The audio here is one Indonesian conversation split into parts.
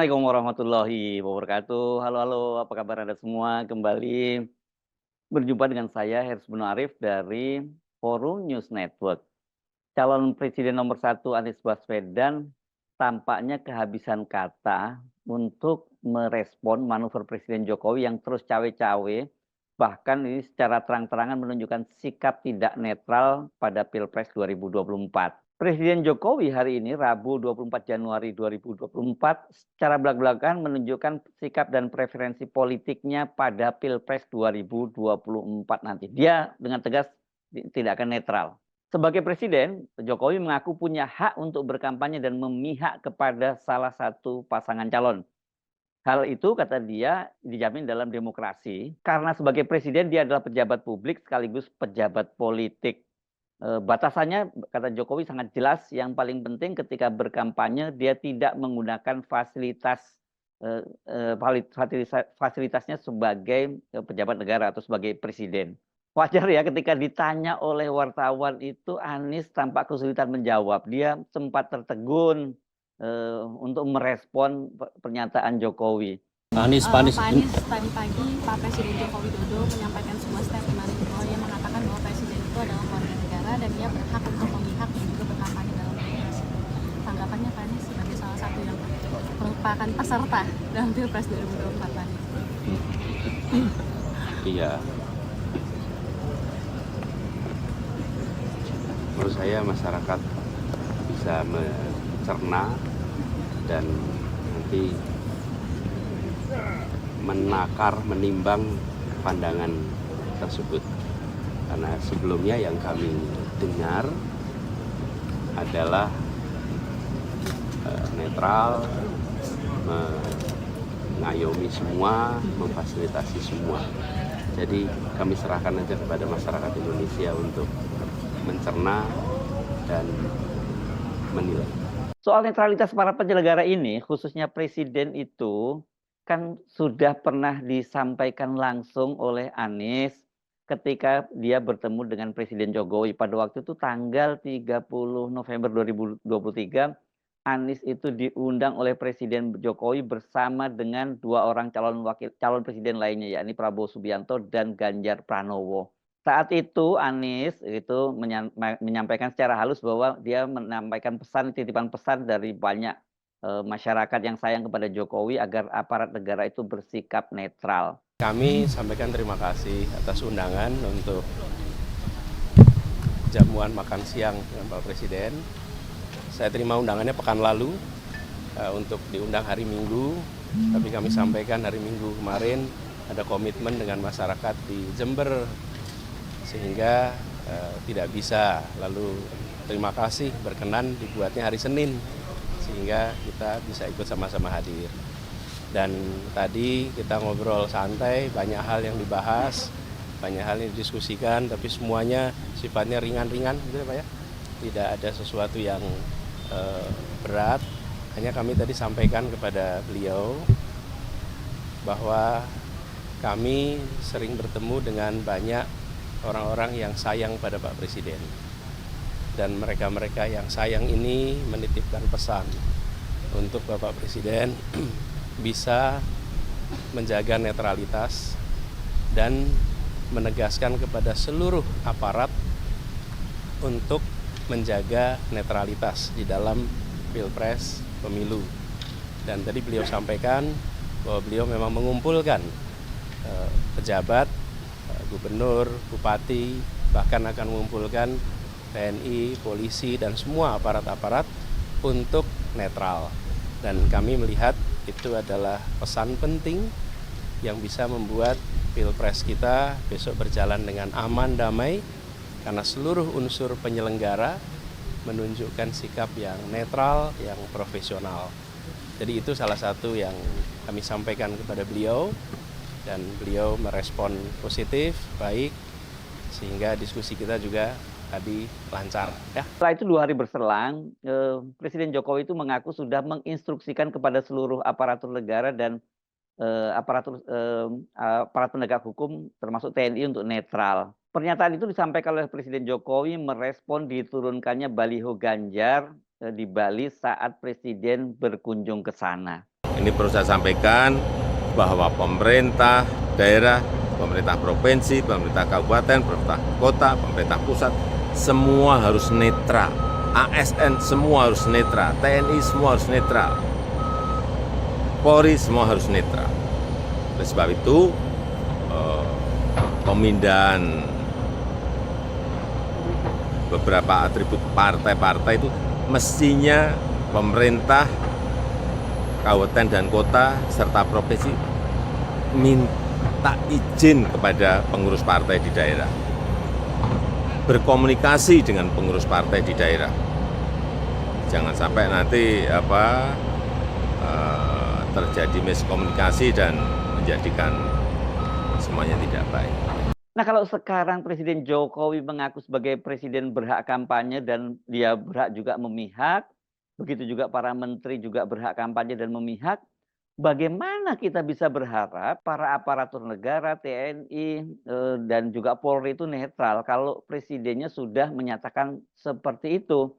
Assalamualaikum warahmatullahi wabarakatuh. Halo halo, apa kabar Anda semua? Kembali berjumpa dengan saya Hersbono Arif dari Forum News Network. Calon Presiden nomor 1 Anies Baswedan tampaknya kehabisan kata untuk merespon manuver Presiden Jokowi yang terus cawe-cawe, bahkan ini secara terang-terangan menunjukkan sikap tidak netral pada Pilpres 2024. Presiden Jokowi hari ini Rabu 24 Januari 2024 secara belak-belakan menunjukkan sikap dan preferensi politiknya pada Pilpres 2024 nanti. Dia dengan tegas tidak akan netral. Sebagai presiden, Jokowi mengaku punya hak untuk berkampanye dan memihak kepada salah satu pasangan calon. Hal itu kata dia dijamin dalam demokrasi karena sebagai presiden dia adalah pejabat publik sekaligus pejabat politik. Batasannya kata Jokowi sangat jelas, yang paling penting ketika berkampanye dia tidak menggunakan fasilitas, fasilitasnya sebagai pejabat negara atau sebagai presiden. Wajar ya ketika ditanya oleh wartawan itu Anies tampak kesulitan menjawab. Dia sempat tertegun untuk merespon pernyataan Jokowi. Pak Anies tadi pagi Pak Presiden Joko Widodo menyampaikan sebuah statement bahwa dia mengatakan bahwa Presiden itu adalah warga negara dan dia berhak untuk memihak dan juga berkampanye dalam demokrasi. Tanggapannya Pak Anies sebagai salah satu yang merupakan peserta dalam Pilpres 2024 Pak Anies. Iya, menurut saya masyarakat bisa mencerna dan nanti menakar, menimbang pandangan tersebut. Karena sebelumnya yang kami dengar adalah netral, mengayomi semua, memfasilitasi semua. Jadi kami serahkan aja kepada masyarakat Indonesia untuk mencerna dan menilai. Soal netralitas para penyelenggara ini, khususnya presiden itu kan sudah pernah disampaikan langsung oleh Anies ketika dia bertemu dengan Presiden Jokowi pada waktu itu tanggal 30 November 2023. Anies itu diundang oleh Presiden Jokowi bersama dengan dua orang calon presiden lainnya, yakni Prabowo Subianto dan Ganjar Pranowo. Saat itu Anies itu menyampaikan secara halus bahwa dia menyampaikan titipan pesan dari banyak masyarakat yang sayang kepada Jokowi agar aparat negara itu bersikap netral. Kami sampaikan terima kasih atas undangan untuk jamuan makan siang dengan Pak Presiden. Saya terima undangannya pekan lalu untuk diundang hari Minggu, tapi kami sampaikan hari Minggu kemarin ada komitmen dengan masyarakat di Jember sehingga tidak bisa. Lalu terima kasih berkenan dibuatnya hari Senin sehingga kita bisa ikut sama-sama hadir. Dan tadi kita ngobrol santai, banyak hal yang dibahas, banyak hal yang didiskusikan, tapi semuanya sifatnya ringan-ringan gitu ya Pak ya. Tidak ada sesuatu yang berat. Hanya kami tadi sampaikan kepada beliau bahwa kami sering bertemu dengan banyak orang-orang yang sayang pada Pak Presiden. Dan mereka-mereka yang sayang ini menitipkan pesan untuk Bapak Presiden bisa menjaga netralitas dan menegaskan kepada seluruh aparat untuk menjaga netralitas di dalam Pilpres pemilu. Dan tadi beliau sampaikan bahwa beliau memang mengumpulkan pejabat, gubernur, bupati, bahkan akan mengumpulkan TNI, polisi, dan semua aparat-aparat untuk netral. Dan kami melihat itu adalah pesan penting yang bisa membuat Pilpres kita besok berjalan dengan aman, damai, karena seluruh unsur penyelenggara menunjukkan sikap yang netral, yang profesional. Jadi itu salah satu yang kami sampaikan kepada beliau, dan beliau merespon positif, baik, sehingga diskusi kita juga tadi lancar. Ya. Setelah itu 2 hari berselang, Presiden Jokowi itu mengaku sudah menginstruksikan kepada seluruh aparatur negara dan aparatur penegak hukum termasuk TNI untuk netral. Pernyataan itu disampaikan oleh Presiden Jokowi merespon diturunkannya baliho Ganjar di Bali saat Presiden berkunjung ke sana. Ini perlu saya sampaikan bahwa pemerintah daerah, pemerintah provinsi, pemerintah kabupaten, pemerintah kota, pemerintah pusat, semua harus netral. ASN semua harus netral, TNI semua harus netral, Polri semua harus netral. Oleh sebab itu, pemindahan beberapa atribut partai-partai itu mestinya pemerintah, kabupaten dan kota, serta provinsi minta izin kepada pengurus partai di daerah. Berkomunikasi dengan pengurus partai di daerah. Jangan sampai nanti terjadi miskomunikasi dan menjadikan semuanya tidak baik. Nah, kalau sekarang Presiden Jokowi mengaku sebagai presiden berhak kampanye dan dia berhak juga memihak, begitu juga para menteri juga berhak kampanye dan memihak, bagaimana kita bisa berharap para aparatur negara, TNI, dan juga Polri itu netral kalau presidennya sudah menyatakan seperti itu?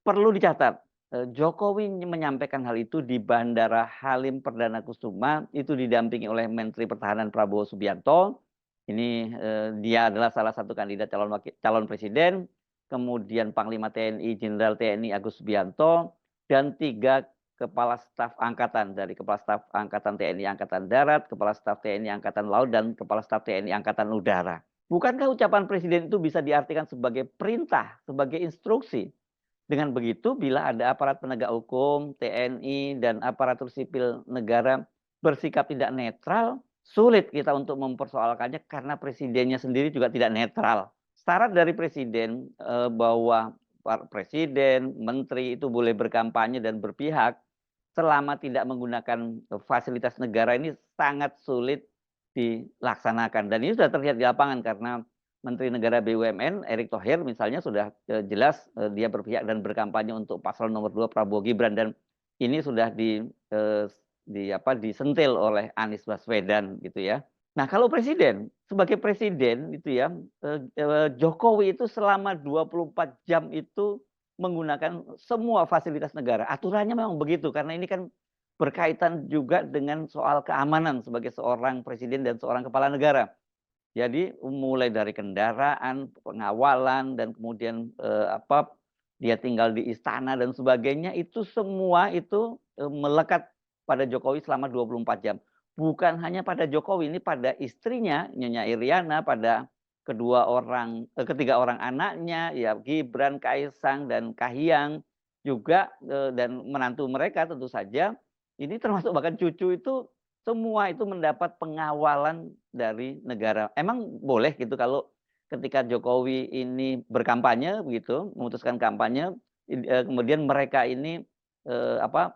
Perlu dicatat, Jokowi menyampaikan hal itu di Bandara Halim Perdana Kusuma, itu didampingi oleh Menteri Pertahanan Prabowo Subianto. Ini dia adalah salah satu kandidat calon presiden, kemudian Panglima TNI Jenderal TNI Agus Subianto, dan 3 kepala staf angkatan, dari kepala staf angkatan TNI Angkatan Darat, kepala staf TNI Angkatan Laut, dan kepala staf TNI Angkatan Udara. Bukankah ucapan presiden itu bisa diartikan sebagai perintah, sebagai instruksi? Dengan begitu, bila ada aparat penegak hukum, TNI, dan aparatur sipil negara bersikap tidak netral, sulit kita untuk mempersoalkannya karena presidennya sendiri juga tidak netral. Syarat dari presiden bahwa presiden, menteri itu boleh berkampanye dan berpihak selama tidak menggunakan fasilitas negara ini sangat sulit dilaksanakan. Dan ini sudah terlihat di lapangan karena Menteri Negara BUMN Erick Thohir misalnya sudah jelas dia berpihak dan berkampanye untuk paslon nomor 2 Prabowo Gibran, dan ini sudah disentil oleh Anies Baswedan gitu ya. Nah, kalau presiden, sebagai presiden itu ya, Jokowi itu selama 24 jam itu menggunakan semua fasilitas negara. Aturannya memang begitu karena ini kan berkaitan juga dengan soal keamanan sebagai seorang presiden dan seorang kepala negara. Jadi mulai dari kendaraan, pengawalan, dan kemudian dia tinggal di istana dan sebagainya, itu semua itu melekat pada Jokowi selama 24 jam. Bukan hanya pada Jokowi, ini pada istrinya Nyonya Iriana, pada ketiga orang anaknya, ya Gibran, Kaisang, dan Kahiyang juga, dan menantu mereka tentu saja. Ini termasuk bahkan cucu itu, semua itu mendapat pengawalan dari negara. Emang boleh gitu kalau ketika Jokowi ini berkampanye begitu, memutuskan kampanye, kemudian mereka ini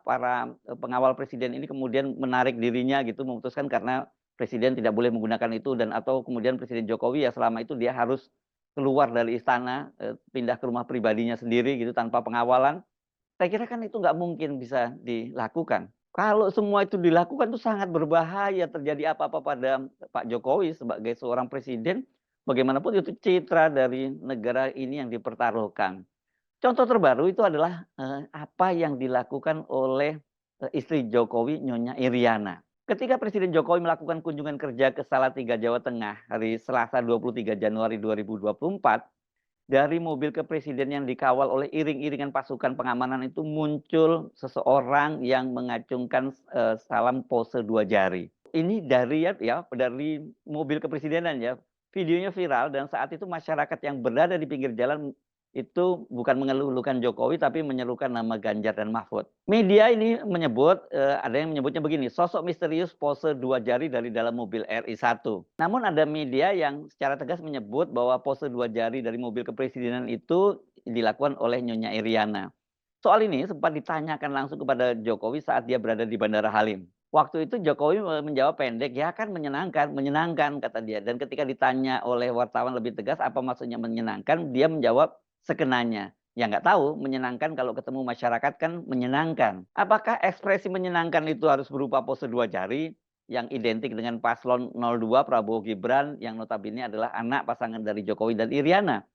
para pengawal presiden ini kemudian menarik dirinya gitu, memutuskan karena presiden tidak boleh menggunakan itu, dan atau kemudian Presiden Jokowi ya selama itu dia harus keluar dari istana, pindah ke rumah pribadinya sendiri gitu tanpa pengawalan. Saya kira kan itu nggak mungkin bisa dilakukan. Kalau semua itu dilakukan itu sangat berbahaya, terjadi apa-apa pada Pak Jokowi sebagai seorang presiden, bagaimanapun itu citra dari negara ini yang dipertaruhkan. Contoh terbaru itu adalah apa yang dilakukan oleh istri Jokowi, Nyonya Iriana. Ketika Presiden Jokowi melakukan kunjungan kerja ke Salatiga, Jawa Tengah hari Selasa 23 Januari 2024, dari mobil kepresiden yang dikawal oleh iring-iringan pasukan pengamanan itu muncul seseorang yang mengacungkan salam pose 2 jari. Ini dari mobil kepresidenan ya. Videonya viral dan saat itu masyarakat yang berada di pinggir jalan itu bukan mengeluhkan Jokowi tapi menyerukan nama Ganjar dan Mahfud. Media ini menyebut, ada yang menyebutnya begini, sosok misterius pose 2 jari dari dalam mobil RI1. Namun ada media yang secara tegas menyebut bahwa pose 2 jari dari mobil kepresidenan itu dilakukan oleh Nyonya Iriana. Soal ini sempat ditanyakan langsung kepada Jokowi saat dia berada di Bandara Halim. Waktu itu Jokowi menjawab pendek, ya kan menyenangkan kata dia. Dan ketika ditanya oleh wartawan lebih tegas apa maksudnya menyenangkan, dia menjawab sekenanya. Ya nggak tahu, menyenangkan kalau ketemu masyarakat kan menyenangkan. Apakah ekspresi menyenangkan itu harus berupa pose 2 jari yang identik dengan paslon 02 Prabowo Gibran yang notabene adalah anak pasangan dari Jokowi dan Iriana?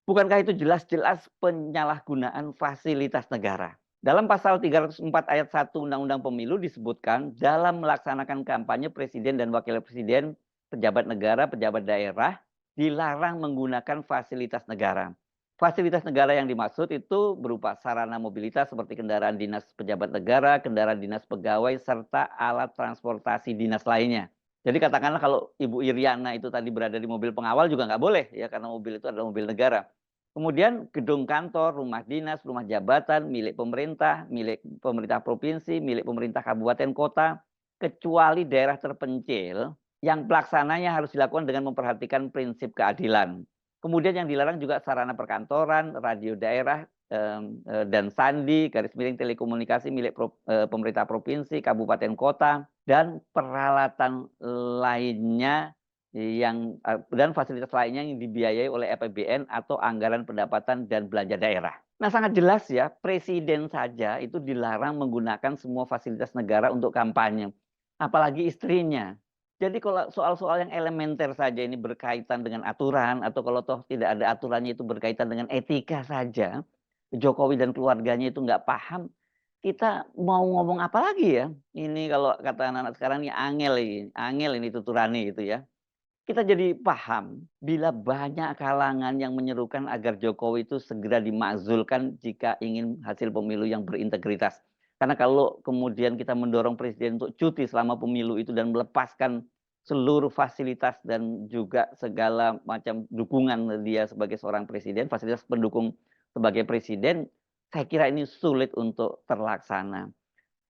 Bukankah itu jelas-jelas penyalahgunaan fasilitas negara? Dalam pasal 304 ayat 1 Undang-Undang Pemilu disebutkan, dalam melaksanakan kampanye presiden dan wakil presiden, pejabat negara, pejabat daerah, dilarang menggunakan fasilitas negara. Fasilitas negara yang dimaksud itu berupa sarana mobilitas seperti kendaraan dinas pejabat negara, kendaraan dinas pegawai, serta alat transportasi dinas lainnya. Jadi katakanlah kalau Ibu Iriana itu tadi berada di mobil pengawal juga nggak boleh, ya, karena mobil itu adalah mobil negara. Kemudian gedung kantor, rumah dinas, rumah jabatan, milik pemerintah provinsi, milik pemerintah kabupaten kota, kecuali daerah terpencil yang pelaksananya harus dilakukan dengan memperhatikan prinsip keadilan. Kemudian yang dilarang juga sarana perkantoran, radio daerah, dan sandi, garis miring telekomunikasi milik pemerintah provinsi, kabupaten kota, dan peralatan lainnya dan fasilitas lainnya yang dibiayai oleh APBN atau anggaran pendapatan dan belanja daerah. Nah, sangat jelas ya, presiden saja itu dilarang menggunakan semua fasilitas negara untuk kampanye, apalagi istrinya. Jadi kalau soal-soal yang elementer saja ini berkaitan dengan aturan, atau kalau toh tidak ada aturannya itu berkaitan dengan etika saja, Jokowi dan keluarganya itu nggak paham, kita mau ngomong apa lagi ya? Ini kalau kata anak-anak sekarang ini angel ini tuturane gitu ya. Kita jadi paham bila banyak kalangan yang menyerukan agar Jokowi itu segera dimakzulkan jika ingin hasil pemilu yang berintegritas. Karena kalau kemudian kita mendorong presiden untuk cuti selama pemilu itu dan melepaskan seluruh fasilitas dan juga segala macam dukungan dia sebagai seorang presiden, fasilitas pendukung sebagai presiden, saya kira ini sulit untuk terlaksana.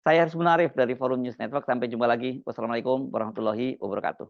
Saya Haris Munarif dari Forum News Network. Sampai jumpa lagi. Wassalamualaikum warahmatullahi wabarakatuh.